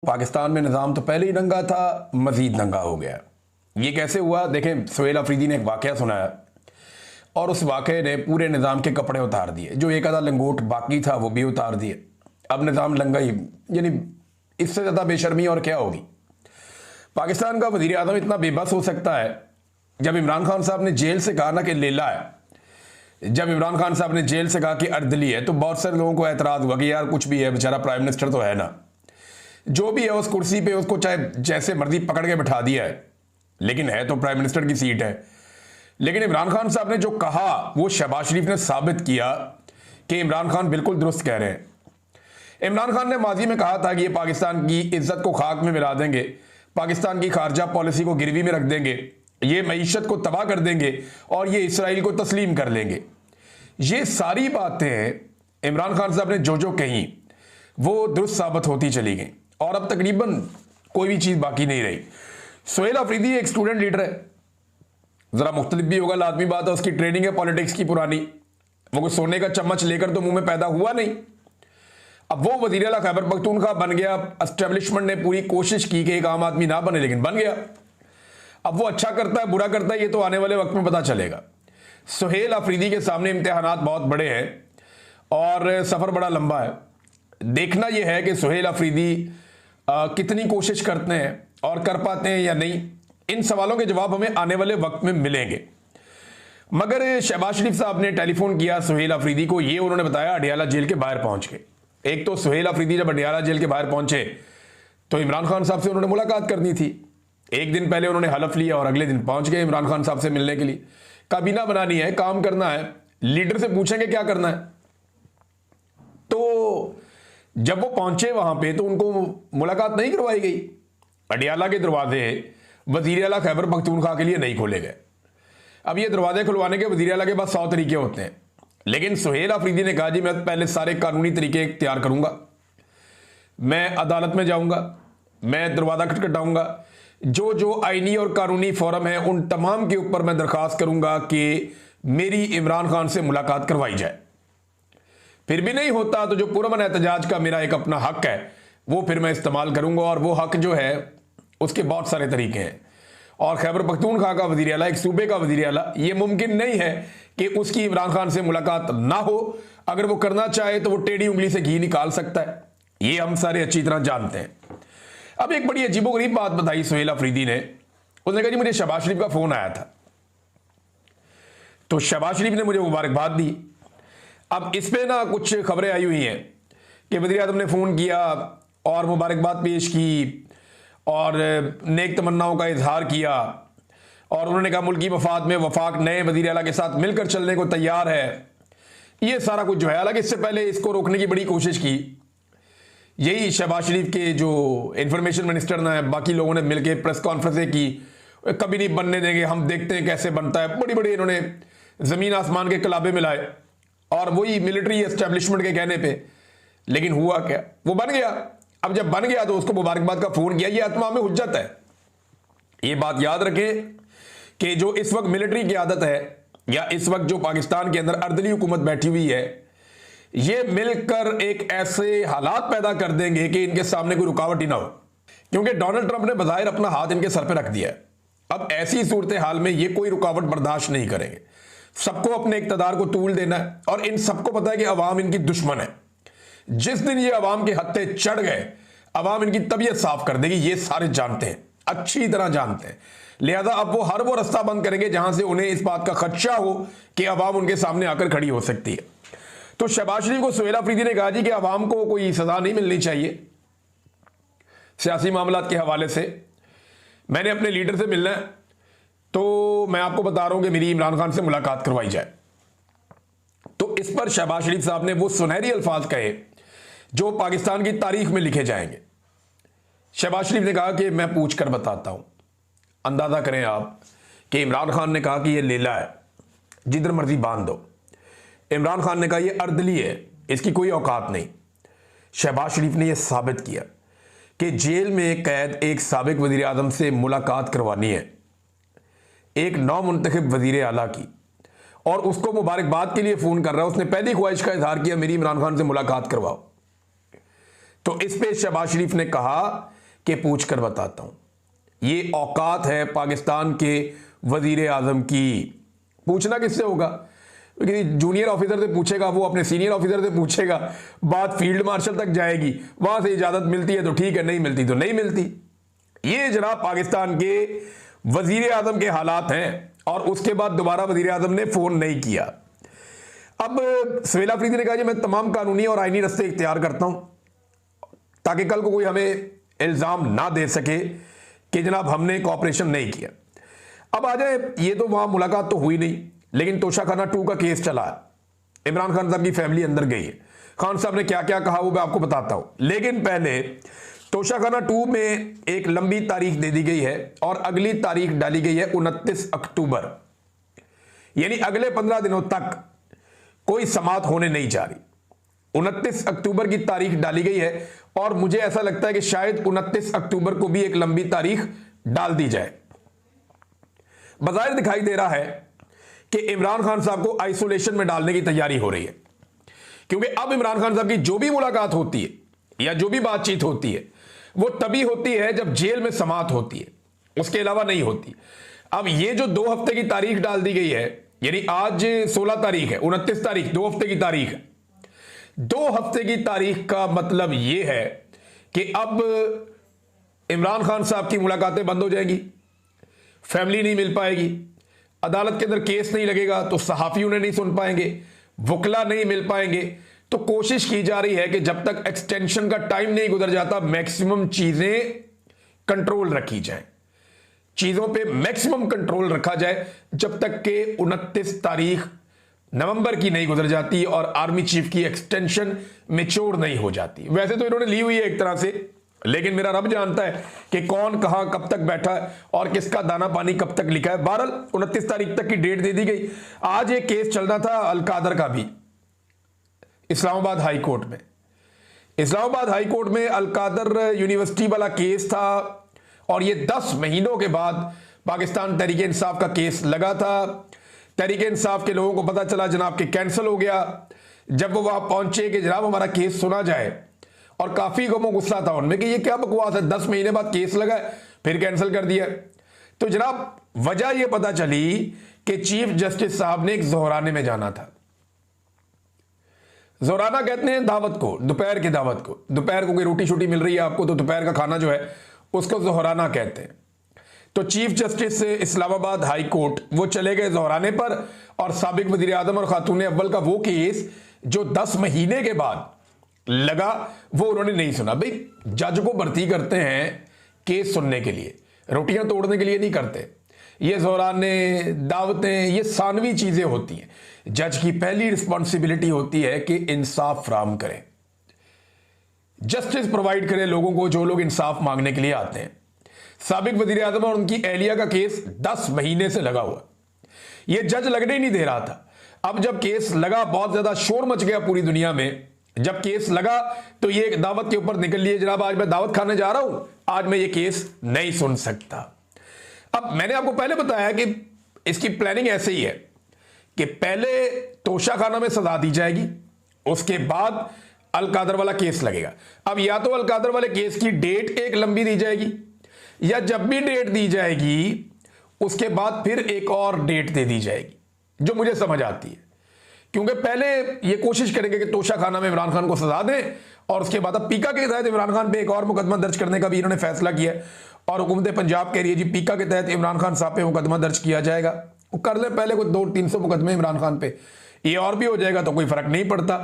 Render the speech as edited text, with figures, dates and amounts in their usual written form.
पाकिस्तान में निज़ाम तो पहले ही नंगा था, मज़ीद नंगा हो गया। ये कैसे हुआ? देखें, सुहेल अफरीदी ने एक वाक़या सुनाया और उस वाक़े ने पूरे निज़ाम के कपड़े उतार दिए। जो एक आधा लंगोट बाकी था वो भी उतार दिए। अब निज़ाम लंगा ही, यानी इससे ज़्यादा बेशर्मी और क्या होगी? पाकिस्तान का वज़ीर आज़म इतना बेबस हो सकता है? जब इमरान खान साहब ने जेल से कहा ना कि लेला है, जब इमरान खान साहब ने जेल से कहा कि अर्दली है, तो बहुत सारे लोगों को एतराज़ हुआ कि यार कुछ भी है, बेचारा प्राइम मिनिस्टर तो है ना, जो भी है उस कुर्सी पे उसको चाहे जैसे मर्जी पकड़ के बैठा दिया है, लेकिन है तो प्राइम मिनिस्टर की सीट है। लेकिन इमरान खान साहब ने जो कहा वो शहबाज शरीफ ने साबित किया कि इमरान खान बिल्कुल दुरुस्त कह रहे हैं। इमरान खान ने माजी में कहा था कि ये पाकिस्तान की इज्जत को खाक में मिला देंगे, पाकिस्तान की खारजा पॉलिसी को गिरवी में रख देंगे, ये मईशत को तबाह कर देंगे और ये इसराइल को तस्लीम कर लेंगे। ये सारी बातें इमरान खान साहब ने जो जो कही वो दुरुस्त साबित होती चली गई और अब तकरीबन कोई भी चीज़ बाकी नहीं रही। सुहेल अफरीदी एक स्टूडेंट लीडर है, ज़रा मुख्तलिफ भी होगा, लाजमी बात है, उसकी ट्रेनिंग है पॉलिटिक्स की पुरानी। वो कोई सोने का चम्मच लेकर तो मुंह में पैदा हुआ नहीं। अब वो वज़ीर आला खैबर पख्तूनख्वा बन गया। एस्टेब्लिशमेंट ने पूरी कोशिश की कि एक आम आदमी ना बने, लेकिन बन गया। अब वो अच्छा करता है बुरा करता है ये तो आने वाले वक्त में पता चलेगा। सुहेल अफरीदी के सामने इम्तिहानात बहुत बड़े हैं और सफ़र बड़ा लंबा है। देखना यह है कि सुहेल अफरीदी कितनी कोशिश करते हैं और कर पाते हैं या नहीं। इन सवालों के जवाब हमें आने वाले वक्त में मिलेंगे। मगर शहबाज शरीफ साहब ने टेलीफोन किया सुहेल अफरीदी को, ये उन्होंने बताया अडियाला जेल के बाहर पहुंच के। एक तो सुहेल अफरीदी जब अडियाला जेल के बाहर पहुंचे तो इमरान खान साहब से उन्होंने मुलाकात करनी थी। एक दिन पहले उन्होंने हलफ लिया और अगले दिन पहुंच गए इमरान खान साहब से मिलने के लिए। काबीना बनानी है, काम करना है, लीडर से पूछेंगे क्या करना है। तो जब वो पहुंचे वहां पे तो उनको मुलाकात नहीं करवाई गई। अडियाला के दरवाजे वज़ीर आला खैबर पख्तूनख्वा के लिए नहीं खोले गए। अब ये दरवाजे खुलवाने के वज़ीर आला के पास 100 तरीके होते हैं, लेकिन सुहेल अफरीदी ने कहा जी मैं पहले सारे कानूनी तरीके इख्तियार करूंगा, मैं अदालत में जाऊंगा, मैं दरवाज़ा खटखटाऊंगा, जो जो आईनी और कानूनी फोरम है उन तमाम के ऊपर मैं दरख्वास्त करूंगा कि मेरी इमरान खान से मुलाकात करवाई जाए। फिर भी नहीं होता तो जो पुरअमन एहतजाज का मेरा एक अपना हक है वो फिर मैं इस्तेमाल करूंगा, और वो हक जो है उसके बहुत सारे तरीके हैं। और खैबर पख्तूनख्वा का वज़ीर आला, एक सूबे का वज़ीर आला, ये मुमकिन नहीं है कि उसकी इमरान खान से मुलाकात ना हो। अगर वो करना चाहे तो वो टेढ़ी उंगली से घी निकाल सकता है, ये हम सारे अच्छी तरह जानते हैं। अब एक बड़ी अजीबोगरीब बात बताई सुहेल अफरीदी ने। उसने कहा जी मुझे शहबाज शरीफ का फोन आया था, तो शहबाज शरीफ ने मुझे मुबारकबाद दी। अब इस पे ना कुछ खबरें आई हुई हैं कि वज़ीर आज़म ने फ़ोन किया और मुबारकबाद पेश की और नेक तमन्नाओं का इजहार किया, और उन्होंने कहा मुल्की मफाद में वफाक नए वज़ीर आला के साथ मिलकर चलने को तैयार है। ये सारा कुछ जो है, हालांकि इससे पहले इसको रोकने की बड़ी कोशिश की। यही शहबाज शरीफ के जो इंफॉर्मेशन मिनिस्टर ना, बाकी लोगों ने मिलकर प्रेस कॉन्फ्रेंसें की, कभी नहीं बनने देंगे, हम देखते हैं कैसे बनता है। बड़ी बड़ी इन्होंने ज़मीन आसमान के कलाबे मिलाए और वही मिलिट्री एस्टेब्लिशमेंट के कहने पे। लेकिन हुआ क्या? वो बन गया। अब जब बन गया तो उसको मुबारकबाद का फोन किया। ये आत्मा में हुज्जत है। ये बात याद रखें कि जो इस वक्त मिलिट्री की आदत है या इस वक्त जो पाकिस्तान के अंदर अर्दली हुकूमत बैठी हुई है, ये मिलकर एक ऐसे हालात पैदा कर देंगे कि इनके सामने कोई रुकावट ही ना हो, क्योंकि डोनाल्ड ट्रंप ने बज़ाहिर अपना हाथ इनके सर पर रख दिया है। अब ऐसी सूरत हाल में ये कोई रुकावट बर्दाश्त नहीं करेंगे। सबको अपने इक़्तिदार को तूल देना है और इन सबको पता है कि अवाम इनकी दुश्मन है। जिस दिन ये अवाम के हत्थे चढ़ गए, अवाम इनकी तबीयत साफ कर देगी। ये सारे जानते हैं, अच्छी तरह जानते हैं। लिहाजा अब वो हर वो रास्ता बंद करेंगे जहां से उन्हें इस बात का खदशा हो कि अवाम उनके सामने आकर खड़ी हो सकती है। तो शहबाज शरीफ को सुहेल अफरीदी ने कहा जी कि अवाम को कोई सजा नहीं मिलनी चाहिए सियासी मामलात के हवाले से। मैंने अपने लीडर से मिलना है, तो मैं आपको बता रहा हूं कि मेरी इमरान खान से मुलाकात करवाई जाए। तो इस पर शहबाज शरीफ साहब ने वो सुनहरी अल्फाज कहे जो पाकिस्तान की तारीख में लिखे जाएंगे। शहबाज शरीफ ने कहा कि मैं पूछ कर बताता हूं। अंदाजा करें आप कि इमरान खान ने कहा कि ये लेला है, जिधर मर्जी बांध दो। इमरान खान ने कहा ये अर्दली है, इसकी कोई औकात नहीं। शहबाज शरीफ ने यह साबित किया कि जेल में कैद एक साबिक वज़ीर आज़म से मुलाकात करवानी है, एक नौ मुंतखब वज़ीर आला की, और उसको मुबारकबाद के लिए फ़ोन कर रहा है। उसने पहली ख्वाहिश का इजहार किया मेरी इमरान खान से मुलाकात करवाओ। तो इस पे शहबाज शरीफ ने कहा कि पूछ कर बताता हूं। ये औकात है पाकिस्तान के वजीर आजम की। पूछना किससे होगा? क्योंकि जूनियर ऑफिसर से पूछेगा, वो अपने सीनियर ऑफिसर से पूछेगा, बात फील्ड मार्शल तक जाएगी, वहां से इजाजत मिलती है तो ठीक है, नहीं मिलती तो नहीं मिलती। ये जनाब पाकिस्तान के वजीर आजम के हालात हैं। और उसके बाद दोबारा वजीर आजम ने फोन नहीं किया। अब सवेला अफरीदी ने कहा जी मैं तमाम कानूनी और आईनी रास्ते इख्तियार करता हूं ताकि कल को कोई हमें इल्जाम ना दे सके कि जनाब हमने कोऑपरेशन नहीं किया। अब आ जाए, ये तो वहां मुलाकात तो हुई नहीं, लेकिन तोशाखाना 2 का केस चला है। इमरान खान साहब की फैमिली अंदर गई है। खान साहब ने क्या क्या कहा वो मैं आपको बताता हूं, लेकिन पहले तोशाखाना 2 में एक लंबी तारीख दे दी गई है और अगली तारीख डाली गई है 29 अक्टूबर, यानी अगले 15 दिनों तक कोई समाअत होने नहीं जा रही। 29 अक्टूबर की तारीख डाली गई है और मुझे ऐसा लगता है कि शायद 29 अक्टूबर को भी एक लंबी तारीख डाल दी जाए। बज़ाहिर दिखाई दे रहा है कि इमरान खान साहब को आइसोलेशन में डालने की तैयारी हो रही है, क्योंकि अब इमरान खान साहब की जो भी मुलाकात होती है या जो भी बातचीत होती है वो तभी होती है जब जेल में समाअत होती है, उसके अलावा नहीं होती। अब ये जो 2 हफ्ते की तारीख डाल दी गई है, यानी आज 16 तारीख है, 29 तारीख 2 हफ्ते की तारीख है। 2 हफ्ते की तारीख का मतलब यह है कि अब इमरान खान साहब की मुलाकातें बंद हो जाएंगी, फैमिली नहीं मिल पाएगी, अदालत के अंदर केस नहीं लगेगा तो सहाफी उन्हें नहीं सुन पाएंगे, वकला नहीं मिल पाएंगे। तो कोशिश की जा रही है कि जब तक एक्सटेंशन का टाइम नहीं गुजर जाता मैक्सिमम चीजें कंट्रोल रखी जाए, चीजों पे मैक्सिमम कंट्रोल रखा जाए जब तक कि 29 तारीख नवंबर की नहीं गुजर जाती और आर्मी चीफ की एक्सटेंशन मैच्योर नहीं हो जाती। वैसे तो इन्होंने ली हुई है एक तरह से, लेकिन मेरा रब जानता है कि कौन कहां कब तक बैठा है और किसका दाना पानी कब तक लिखा है। बहरहाल 29 तारीख तक की डेट दे दी गई। आज एक केस चल रहा था अलकादर का भी इस्लामाबाद हाई कोर्ट में। इस्लामाबाद हाई कोर्ट में अलकादर यूनिवर्सिटी वाला केस था और ये 10 महीनों के बाद पाकिस्तान तहरीक इंसाफ का केस लगा था। तहरीक इंसाफ के लोगों को पता चला जनाब कि कैंसिल हो गया। जब वो वहां पहुंचे कि जनाब हमारा केस सुना जाए, और काफी गमो गुस्सा था उनमें कि ये क्या बकवास है, 10 महीने बाद केस लगा फिर कैंसिल कर दिया। तो जनाब वजह यह पता चली कि चीफ जस्टिस साहब ने एक जोहराने में जाना था। जोराना कहते हैं दावत को, दोपहर की दावत को। दोपहर को कोई रोटी शोटी मिल रही है आपको तो दोपहर का खाना जो है उसको जोहराना कहते हैं। तो chief justice Islamabad high court वो चले गए जोहराने पर और साबिक वजीर आजम और खातून अव्वल का वो केस जो 10 महीने के बाद लगा वो उन्होंने नहीं सुना। भाई जज को भर्ती करते हैं केस सुनने के लिए, रोटियां तोड़ने के लिए नहीं करते। ये जोराने दावतें ये सानवी चीजें होती हैं। जज की पहली रिस्पॉन्सिबिलिटी होती है कि इंसाफ फराहम करें, जस्टिस प्रोवाइड करें लोगों को जो लोग इंसाफ मांगने के लिए आते हैं। साबिक वजीर आजम और उनकी एहलिया का केस 10 महीने से लगा हुआ, यह जज लगने ही नहीं दे रहा था। अब जब केस लगा बहुत ज्यादा शोर मच गया पूरी दुनिया में। जब केस लगा तो ये दावत के ऊपर निकल लिए जनाब आज मैं दावत खाने जा रहा हूं, आज मैं ये केस नहीं सुन सकता। अब मैंने आपको पहले बताया कि इसकी प्लानिंग ऐसे ही है कि पहले तोशाखाना में सजा दी जाएगी, उसके बाद अलकादर वाला केस लगेगा। अब या तो अलकादर वाले केस की डेट एक लंबी दी जाएगी या जब भी डेट दी जाएगी उसके बाद फिर एक और डेट दे दी जाएगी, जो मुझे समझ आती है। क्योंकि पहले ये कोशिश करेंगे कि तोशाखाना में इमरान खान को सजा दें और उसके बाद अब पीका के तहत इमरान खान पे एक और मुकदमा दर्ज करने का भी इन्होंने फैसला किया है। और हुकूमत पंजाब कह रही है जी पीका के तहत इमरान खान साहब पे मुकदमा दर्ज किया जाएगा। वो कर ले पहले कोई 200-300 मुकदमे इमरान खान पे, ये और भी हो जाएगा तो कोई फर्क नहीं पड़ता।